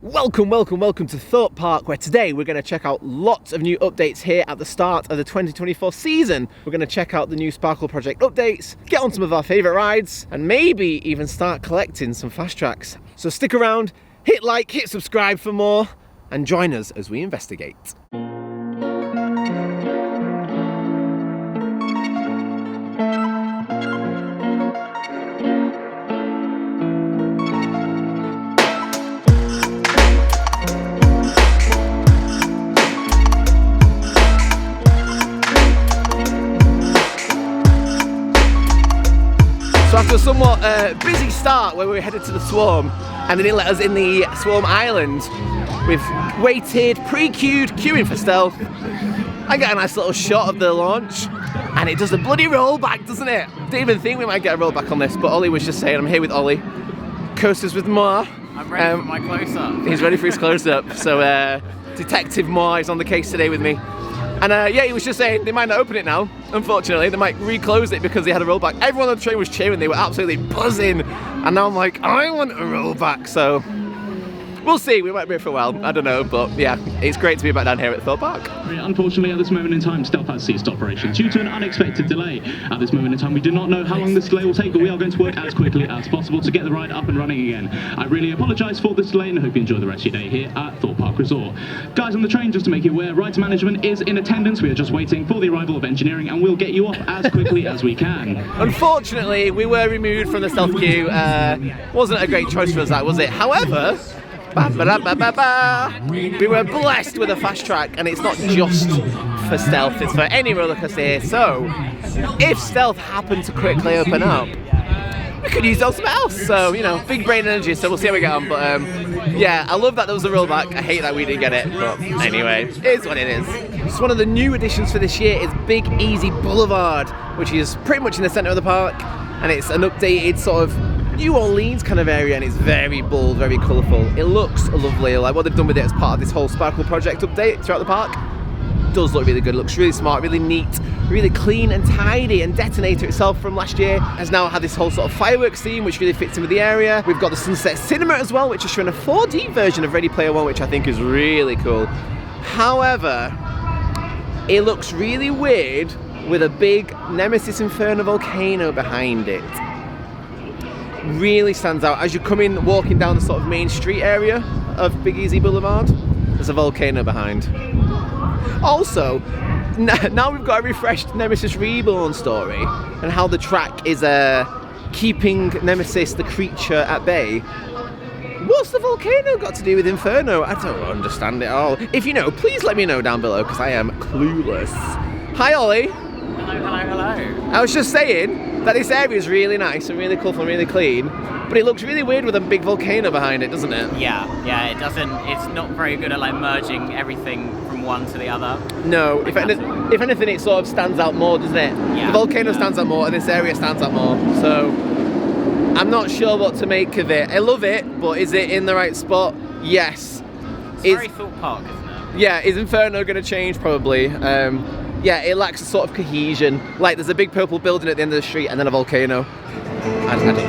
Welcome to Thorpe Park, where today we're going to check out lots of new updates here at the start of the 2024 season. We're going to check out the new Sparkle Project updates, get on some of our favourite rides, and maybe even start collecting some fast tracks. So stick around, hit like, hit subscribe for more, and join us as we investigate. So after a somewhat busy start where we were headed to the Swarm and they didn't let us in the Swarm Island, we've waited, pre-queued, queuing for stealth. I got a nice little shot of the launch and it does a bloody rollback, doesn't it? Didn't even think we might get a rollback on this, but Ollie was just saying, I'm here with Ollie. Coasters with Moore. I'm ready for my close-up. He's ready for his close-up. So Detective Moore is on the case today with me. And yeah, he was just saying they might not open it now, unfortunately. They might reclose it because they had a rollback. Everyone on the train was cheering, they were absolutely buzzing. And now I'm like, I want a rollback. So we'll see, we might be here for a while, I don't know. But yeah, it's great to be back down here at Thorpe Park. Unfortunately, at this moment in time, Stealth has ceased operation due to an unexpected delay. At this moment in time, we do not know how long this delay will take, but we are going to work as quickly as possible to get the ride up and running again. I really apologise for this delay and I hope you enjoy the rest of your day here at Thorpe Park Resort. Guys on the train, just to make you aware, rides management is in attendance. We are just waiting for the arrival of engineering and we'll get you off as quickly as we can. Unfortunately, we were removed from the stealth queue. Wasn't a great choice for us, that was it. However, we were blessed with a fast track, and it's not just for stealth, it's for any roller coaster here. So if stealth happened to quickly open up, we could use those something else. So, you know, big brain energy, so we'll see how we get on. But yeah, I love that there was a rollback. I hate that we didn't get it, but anyway, it is what it is. So one of the new additions for this year is Big Easy Boulevard, which is pretty much in the centre of the park, and it's an updated sort of New Orleans kind of area, and it's very bold, very colourful. It looks lovely, like what they've done with it as part of this whole Sparkle Project update throughout the park. It does look really good, looks really smart, really neat, really clean and tidy. And Detonator itself from last year has now had this whole sort of fireworks theme which really fits in with the area. We've got the Sunset Cinema as well, which is showing a 4D version of Ready Player One, which I think is really cool. However, it looks really weird with a big Nemesis Inferno volcano behind it. Really stands out as you're walking down the sort of main street area of Big Easy Boulevard. There's a volcano behind. Also, now we've got a refreshed Nemesis Reborn story and how the track is keeping Nemesis, the creature, at bay. What's the volcano got to do with Inferno? I don't understand it all. If you know, please let me know down below because I am clueless. Hi Ollie. Hello. I was just saying that this area is really nice and really colourful and really clean, but it looks really weird with a big volcano behind it, doesn't it? Yeah, it doesn't, it's not very good at like merging everything from one to the other. No, if anything it sort of stands out more, doesn't it? Yeah. The volcano stands out more and this area stands out more, so I'm not sure what to make of it. I love it, but is it in the right spot? Yes. It's very Thorpe Park, isn't it? Yeah, is Inferno going to change? Probably. Yeah, it lacks a sort of cohesion. Like there's a big purple building at the end of the street and then a volcano. I don't know.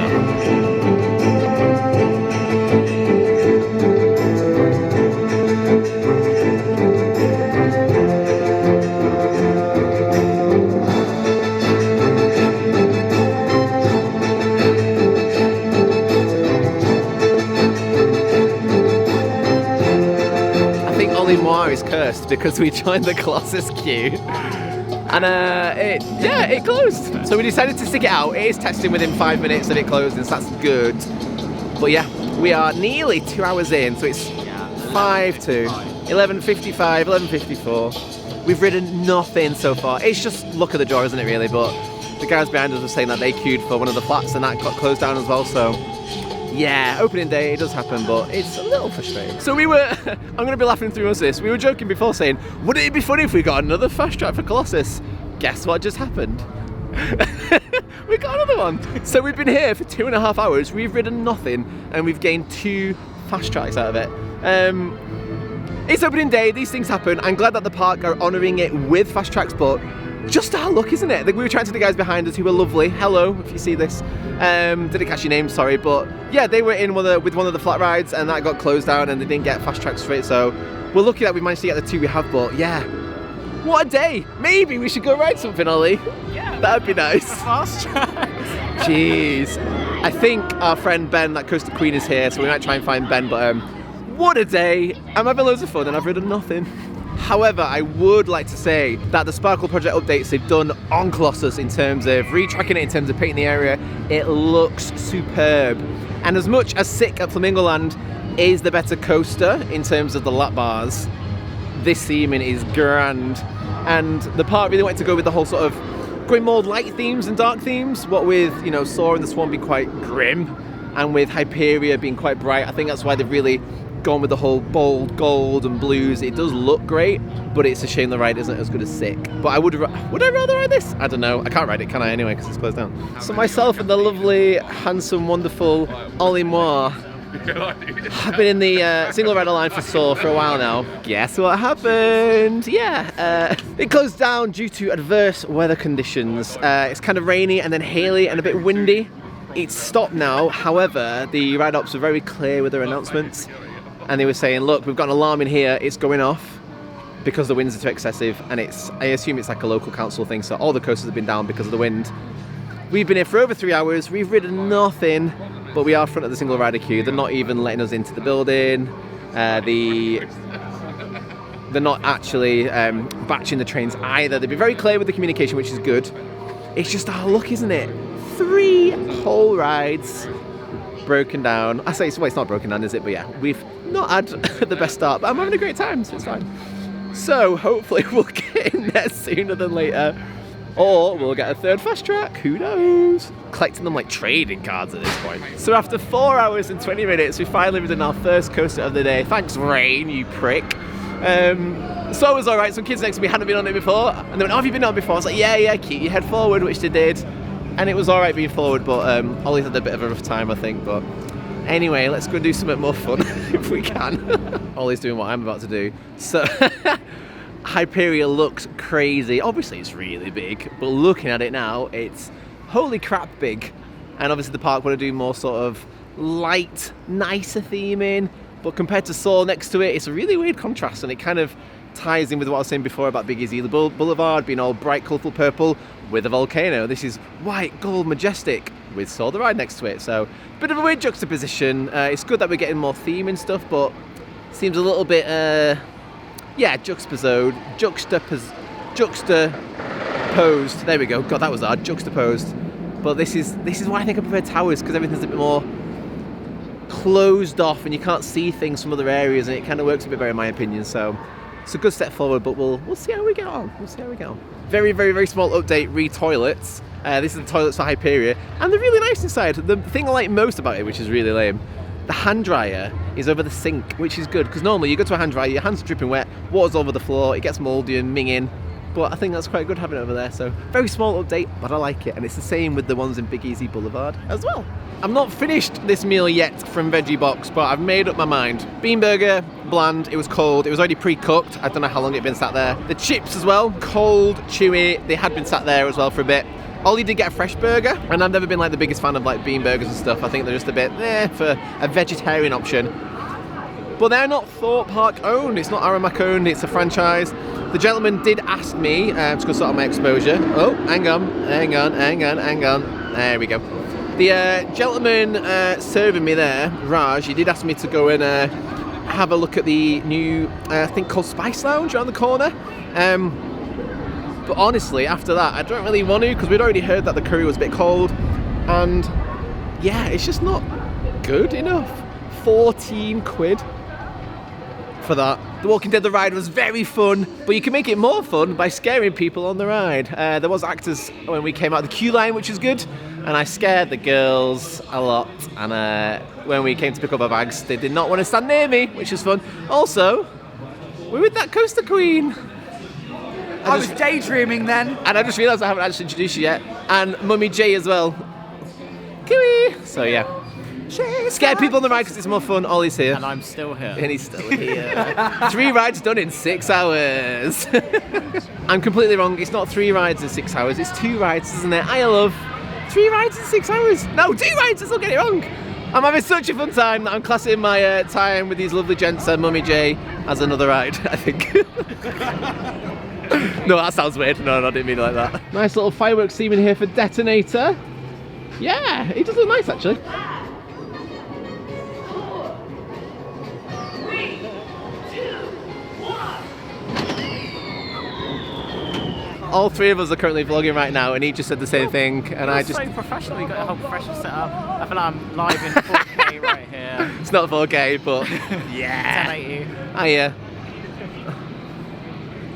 I think Ollie Moore is cursed because we joined the Colossus queue. And it closed. So we decided to stick it out. It is testing within 5 minutes that it closes, so that's good. But yeah, we are nearly 2 hours in, so it's 5 to 11:55, 11:54. We've ridden nothing so far. It's just luck of the draw, isn't it really? But the guys behind us were saying that they queued for one of the flats and that got closed down as well, so yeah, opening day, it does happen, but it's a little frustrating. So I'm going to be laughing through most of this. We were joking before saying, wouldn't it be funny if we got another fast track for Colossus? Guess what just happened? We got another one. So we've been here for 2.5 hours, we've ridden nothing, and we've gained 2 fast tracks out of it. It's opening day, these things happen. I'm glad that the park are honouring it with fast tracks, but just our luck, isn't it? We were chatting to the guys behind us who were lovely. Hello, if you see this. Didn't catch your name, sorry, but yeah, they were in with one of the flat rides, and that got closed down, and they didn't get fast tracks for it. So we're lucky that we managed to get the 2 we have. But yeah, what a day! Maybe we should go ride something, Ollie. Yeah, that'd be nice. Fast track. Jeez, I think our friend Ben, that Coaster Queen, is here, so we might try and find Ben. But what a day! I'm having loads of fun, and I've ridden nothing. However, I would like to say that the Sparkle Project updates they've done on Colossus in terms of retracking it, in terms of painting the area, it looks superb. And as much as Sick at Flamingo Land is the better coaster in terms of the lap bars, this theming is grand. And the park really wanted to go with the whole sort of going more light themes and dark themes, what with, you know, Soar and the Swan being quite grim, and with Hyperia being quite bright. I think that's why they've really gone with the whole bold gold and blues. It does look great, but it's a shame the ride isn't as good as Sick. But I would I rather ride this? I don't know. I can't ride it, can I, anyway, because it's closed down. So myself and the lovely, handsome, wonderful Ollie Moore have been in the single rider line for Soar for a while now. Guess what happened? Yeah, it closed down due to adverse weather conditions. It's kind of rainy and then haily and a bit windy. It's stopped now. However, the ride ops were very clear with their announcements, and they were saying, look, we've got an alarm in here, it's going off because the winds are too excessive, and I assume it's like a local council thing, so all the coasters have been down because of the wind. We've been here for over 3 hours, we've ridden nothing, but we are front of the single rider queue. They're not even letting us into the building. They're not actually batching the trains either. They've been very clear with the communication, which is good. It's just our luck, isn't it? 3 whole rides broken down. I say, well, it's not broken down, is it? But yeah, we've not had the best start, but I'm having a great time, so it's fine. So hopefully we'll get in there sooner than later, or we'll get a 3rd fast track, who knows? Collecting them like trading cards at this point. So after 4 hours and 20 minutes, we finally ridden our first coaster of the day. Thanks, rain, you prick. So it was alright. Some kids next to me hadn't been on it before, and they went, oh, have you been on it before? I was like, yeah, keep your head forward, which they did. And it was alright being forward, but Ollie's had a bit of a rough time, I think. But anyway, let's go do something more fun if we can. Ollie's doing what I'm about to do. So Hyperia looks crazy. Obviously, it's really big, but looking at it now, it's holy crap big. And obviously, the park want to do more sort of light, nicer theming. But compared to Soar next to it, it's a really weird contrast, and it kind of ties in with what I was saying before about Big Easy Boulevard being all bright, colourful purple with a volcano. This is white, gold, majestic with Soar the ride next to it. So, bit of a weird juxtaposition. It's good that we're getting more theme and stuff, but seems a little bit, juxtaposed. There we go. God, that was hard. Juxtaposed. But this is why I think I prefer towers, because everything's a bit more closed off and you can't see things from other areas, and it kind of works a bit better in my opinion. So it's a good step forward, but we'll see how we get on. Very, very, very small update, re-toilets. This is the toilets for Hyperia, and they're really nice inside. The thing I like most about it, which is really lame, the hand dryer is over the sink, which is good, because normally you go to a hand dryer, your hands are dripping wet, water's over the floor, it gets mouldy and minging, but I think that's quite good having it over there. So very small update, but I like it, and it's the same with the ones in Big Easy Boulevard as well. I'm not finished this meal yet from Veggie Box, but I've made up my mind. Bean burger, bland, it was cold, it was already pre-cooked, I don't know how long it had been sat there. The chips as well, cold, chewy, they had been sat there as well for a bit. Ollie did get a fresh burger, and I've never been like the biggest fan of like bean burgers and stuff. I think they're just a bit for a vegetarian option. But they're not Thorpe Park owned, it's not Aramac owned, it's a franchise. The gentleman did ask me to go sort of my exposure. Oh, hang on. There we go. The gentleman serving me there, Raj, he did ask me to go and have a look at the new thing called Spice Lounge around the corner. But honestly, after that, I don't really want to, because we'd already heard that the curry was a bit cold. And yeah, it's just not good enough. 14 quid for that. The Walking Dead, the ride was very fun, but you can make it more fun by scaring people on the ride. There was actors when we came out of the queue line, which is good, and I scared the girls a lot. And when we came to pick up our bags, they did not want to stand near me, which was fun. Also, we're with that Coaster Queen. I was daydreaming then. And I just realised I haven't actually introduced you yet. And Mummy J as well. Kiwi! So yeah, Scare people on the ride because it's more fun. Ollie's here. And I'm still here. And he's still here. 3 rides done in 6 hours. I'm completely wrong. It's not 3 rides in 6 hours. It's 2 rides, isn't it? I love 3 rides in 6 hours. No, 2 rides. I still get it wrong. I'm having such a fun time that I'm classing my time with these lovely gents and Mummy J as another ride, I think. No, that sounds weird. No, I didn't mean it like that. Nice little fireworks theme in here for Detonator. Yeah, it does look nice actually. All 3 of us are currently vlogging right now, and he just said the same thing, and I just... so professional, you got a whole professional setup. I feel like I'm live in 4K right here. It's not 4K, but yeah. 1080.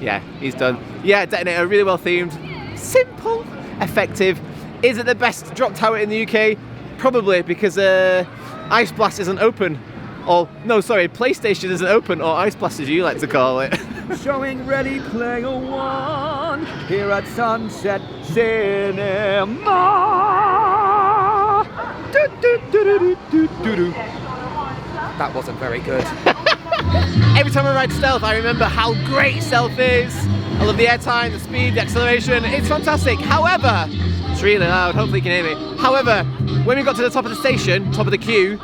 Yeah, he's done. Yeah, Detonator, really well themed. Simple, effective. Is it the best drop tower in the UK? Probably, because Ice Blast isn't open. Or, no, sorry, PlayStation isn't open, or Ice Blast as you like to call it. Showing Ready Player One here at Sunset Cinema. That wasn't very good. Every time I ride Stealth, I remember how great Stealth is. I love the airtime, the speed, the acceleration. It's fantastic. However, it's really loud. Hopefully you can hear me. However, when we got to the top of the station, top of the queue,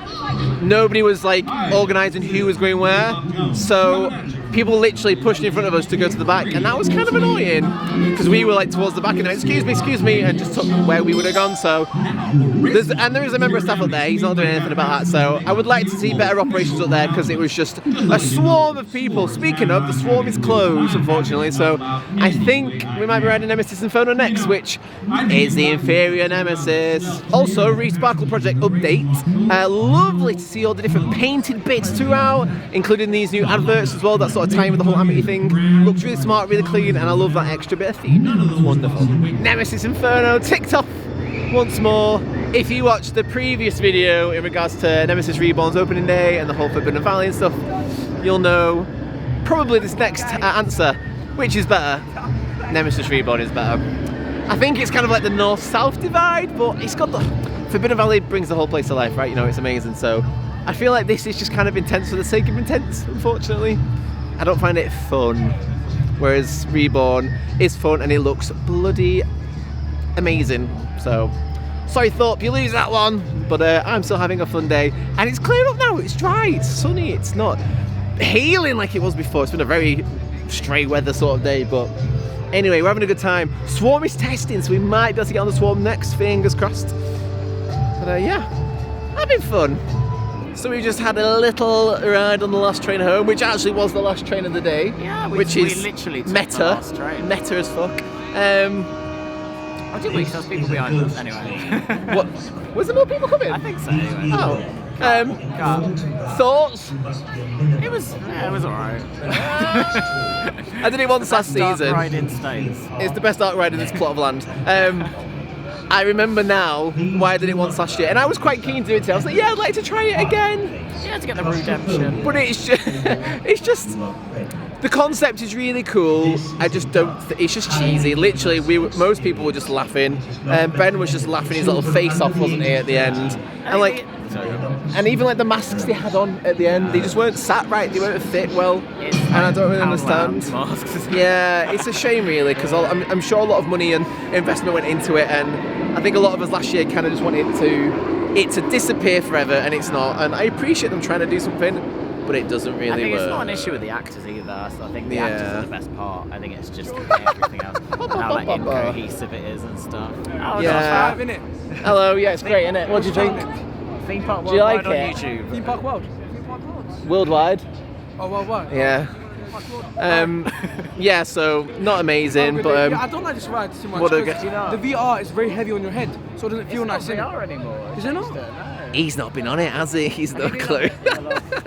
nobody was like organising who was going where. So people literally pushed in front of us to go to the back, and that was kind of annoying because we were like towards the back and they went, excuse me, and just took where we would have gone. So there is a member of staff up there. He's not doing anything about that. So I would like to see better operations up there because it was just a swarm of people. Speaking of, the swarm is closed unfortunately. So I think we might be riding Nemesis Inferno next, which is the inferior Nemesis. Also, Resparkle Project update. Lovely to see all the different painted bits throughout, including these new adverts as well. That sort of time with the whole Amity thing. Looks really smart, really clean, and I love that extra bit of theme. It's wonderful. Nemesis Inferno ticked off once more. If you watched the previous video in regards to Nemesis Reborn's opening day and the whole Forbidden Valley and stuff, you'll know probably this next answer, which is better. Nemesis Reborn is better. I think it's kind of like the north-south divide, but it's got the... Forbidden Valley brings the whole place to life, right? You know, it's amazing. So I feel like this is just kind of intense for the sake of intense, unfortunately. I don't find it fun. Whereas Reborn is fun and it looks bloody amazing. So, sorry Thorpe, you lose that one. But I'm still having a fun day. And it's cleared up now, it's dry, it's sunny, it's not hailing like it was before. It's been a very stray weather sort of day, but anyway, we're having a good time. Swarm is testing, so we might be able to get on the Swarm next, fingers crossed. But yeah, having fun. So we just had a little ride on the last train home, which actually was the last train of the day. Yeah, which is literally took meta, the last train. Meta as fuck. I did week, there's people behind us anyway. What? Was there more people coming? I think so anyway. Oh. Thoughts? It was alright. I did it once last season. Dark ride in States. It's the best dark ride in this plot of land. I remember now why I did it once last year, and I was quite keen to do it today. I was like, yeah, I'd like to try it again. Yeah, to get the redemption. But it's just the concept is really cool. I just don't. It's just cheesy. Literally, most people were just laughing. Ben was just laughing his little face off, wasn't he, at the end? And like, and even like the masks they had on at the end, they just weren't sat right. They weren't fit well, and I don't really understand. Yeah, it's a shame really, because I'm sure a lot of money and investment went into it, and I think a lot of us last year kind of just wanted it to disappear forever, and it's not. And I appreciate them trying to do something, but it doesn't really work. I think it's not an issue with the actors either. So I think the actors are the best part. I think it's just everything else, how like incohesive it is and stuff. Oh, yeah. Hello, yeah, it's great, isn't it? What do you think? Theme Park Worldwide, do you like on it? YouTube. Theme Park World. Worldwide. Oh, worldwide. Yeah. Yeah, so not amazing, but yeah, I don't like this ride too much. What The VR is very heavy on your head, so it doesn't feel nice. It's not VR anymore. Is it not? he's not been on it, has he? He's no clue.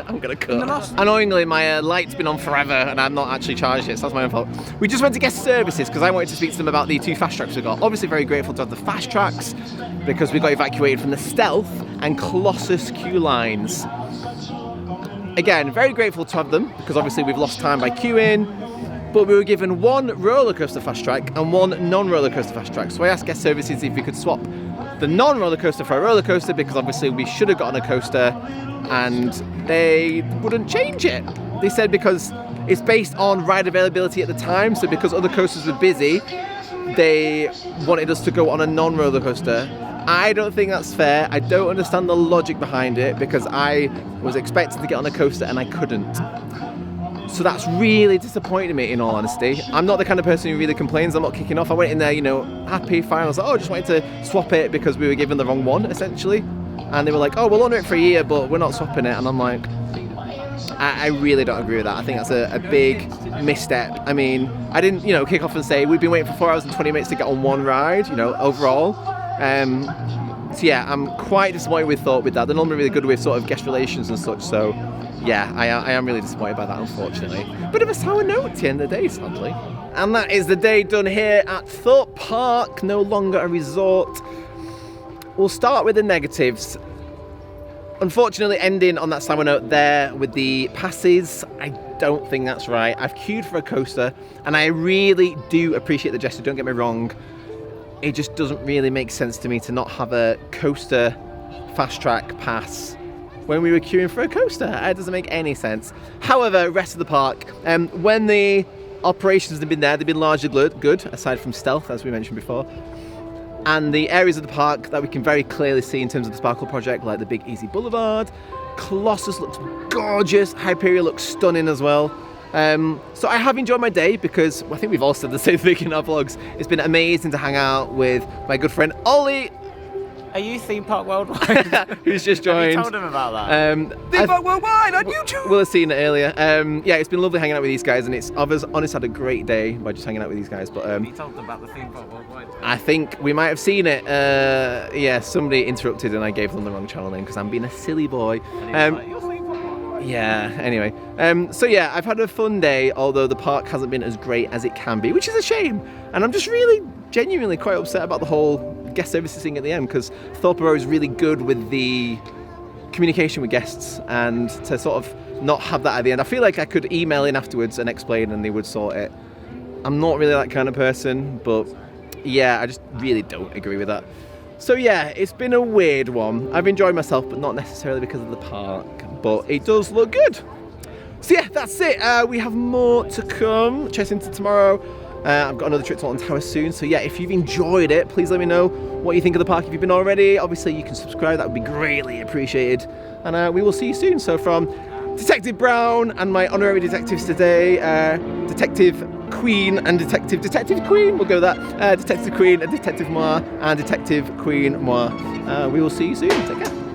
I'm gonna cut. Annoyingly, my light's been on forever and I'm not actually charged it, so that's my own fault. We just went to guest services because I wanted to speak to them about the 2 fast tracks we got. Obviously very grateful to have the fast tracks because we got evacuated from the Stealth and Colossus queue lines. Again, very grateful to have them because obviously we've lost time by queuing, but we were given 1 roller coaster fast track and 1 non-roller coaster fast track. So I asked guest services if we could swap the non-roller coaster for a roller coaster, because obviously we should have gotten a coaster and they wouldn't change it. They said because it's based on ride availability at the time, so because other coasters were busy, they wanted us to go on a non-roller coaster. I don't think that's fair. I don't understand the logic behind it, because I was expecting to get on a coaster and I couldn't. So that's really disappointing me, in all honesty. I'm not the kind of person who really complains. I'm not kicking off. I went in there, you know, happy, fine. I was like, oh, I just wanted to swap it because we were given the wrong one, essentially. And they were like, oh, we'll honour it for a year, but we're not swapping it. And I'm like, I really don't agree with that. I think that's a big misstep. I mean, I didn't, you know, kick off and say, we've been waiting for 4 hours and 20 minutes to get on one ride, you know, overall. So yeah, I'm quite disappointed with Thorpe with that. They're normally really good with sort of guest relations and such, so yeah, I am really disappointed by that, unfortunately. Bit of a sour note at the end of the day, sadly. And that is the day done here at Thorpe Park, no longer a resort. We'll start with the negatives. Unfortunately, ending on that sour note there with the passes, I don't think that's right. I've queued for a coaster, and I really do appreciate the gesture, don't get me wrong. It just doesn't really make sense to me to not have a coaster fast track pass when we were queuing for a coaster. It doesn't make any sense. However, rest of the park, when the operations have been there, they've been largely good, aside from stealth, as we mentioned before. And the areas of the park that we can very clearly see in terms of the Sparkle project, like the Big Easy Boulevard, Colossus looks gorgeous, Hyperia looks stunning as well. So I have enjoyed my day, because I think we've all said the same thing in our vlogs. It's been amazing to hang out with my good friend Ollie. Are you Theme Park Worldwide? Who's just joined. Have you told him about that? Theme Park Worldwide on YouTube! We'll have seen it earlier. Yeah, it's been lovely hanging out with these guys, and I've honestly had a great day by just hanging out with these guys. But Have you told them about the Theme Park Worldwide? I think we might have seen it. Yeah, somebody interrupted and I gave them the wrong channel name because I'm being a silly boy. Yeah, anyway. So yeah, I've had a fun day, although the park hasn't been as great as it can be, which is a shame. And I'm just really genuinely quite upset about the whole guest services thing at the end, because Thorpe is really good with the communication with guests, and to sort of not have that at the end. I feel like I could email in afterwards and explain and they would sort it. I'm not really that kind of person, but yeah, I just really don't agree with that. So yeah, it's been a weird one. I've enjoyed myself, but not necessarily because of the park, but it does look good. So yeah, that's it. We have more to come. Chase into tomorrow. I've got another trip to Alton Towers soon. So yeah, if you've enjoyed it, please let me know what you think of the park. If you've been already, obviously you can subscribe. That would be greatly appreciated. And we will see you soon. So from Detective Brown and my honorary detectives today, Detective Queen and Detective Queen, we'll go with that. Detective Queen and Detective Moi and Detective Queen Moi. We will see you soon. Take care.